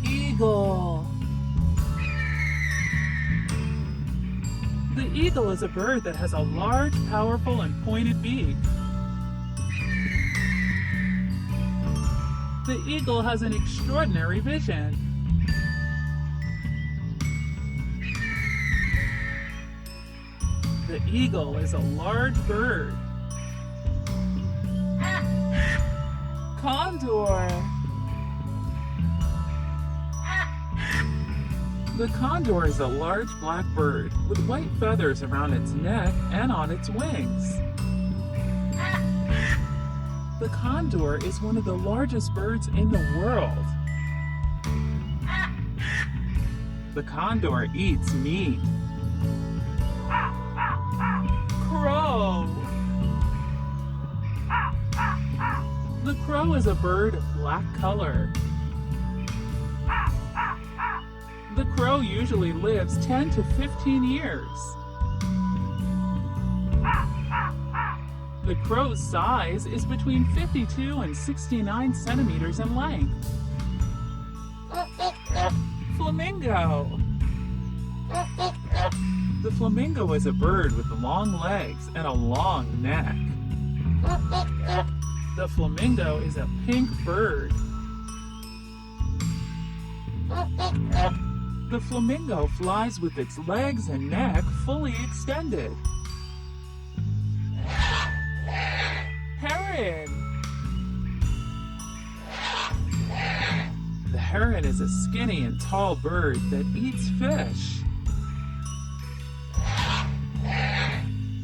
Eagle. The eagle is a bird that has a large, powerful, and pointed beak. The eagle has an extraordinary vision. The eagle is a large bird. Condor. The condor is a large black bird with white feathers around its neck and on its wings. The condor is one of the largest birds in the world. The condor eats meat. Crow. The crow is a bird of black color. The crow usually lives 10 to 15 years. The crow's size is between 52 and 69 centimeters in length. Flamingo. The flamingo is a bird with long legs and a long neck. The flamingo is a pink bird. The flamingo flies with its legs and neck fully extended. Heron. The heron is a skinny and tall bird that eats fish.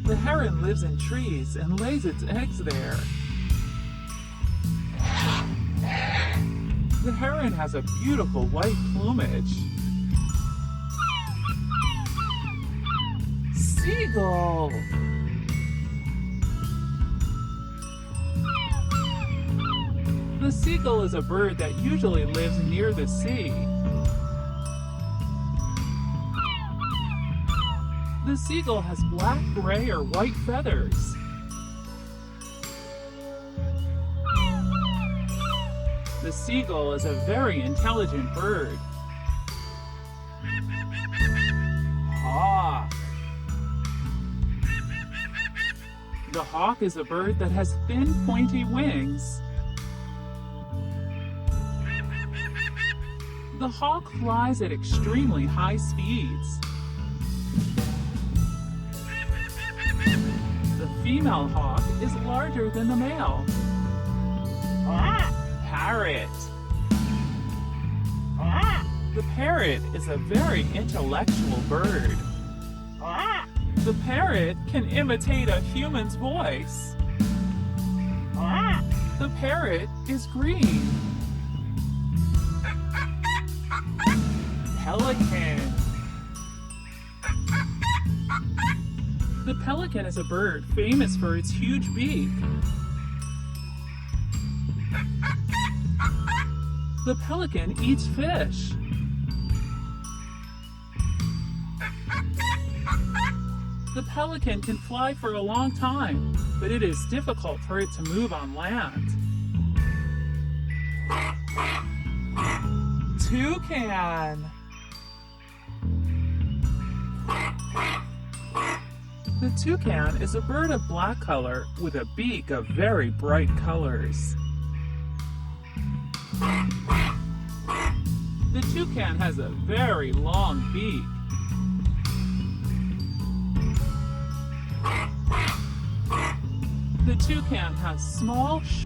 The heron lives in trees and lays its eggs there. The heron has a beautiful white plumage. Seagull. The seagull is a bird that usually lives near the sea. The seagull has black, gray, or white feathers. The seagull is a very intelligent bird. Hawk. The hawk is a bird that has thin, pointy wings. The hawk flies at extremely high speeds. The female hawk is larger than the male. Parrot. The parrot is a very intellectual bird. The parrot can imitate a human's voice. The parrot is green. Pelican. The pelican is a bird famous for its huge beak. The pelican eats fish. The pelican can fly for a long time, but it is difficult for it to move on land. Toucan. The toucan is a bird of black color with a beak of very bright colors. The toucan has a very long beak. The toucan has small,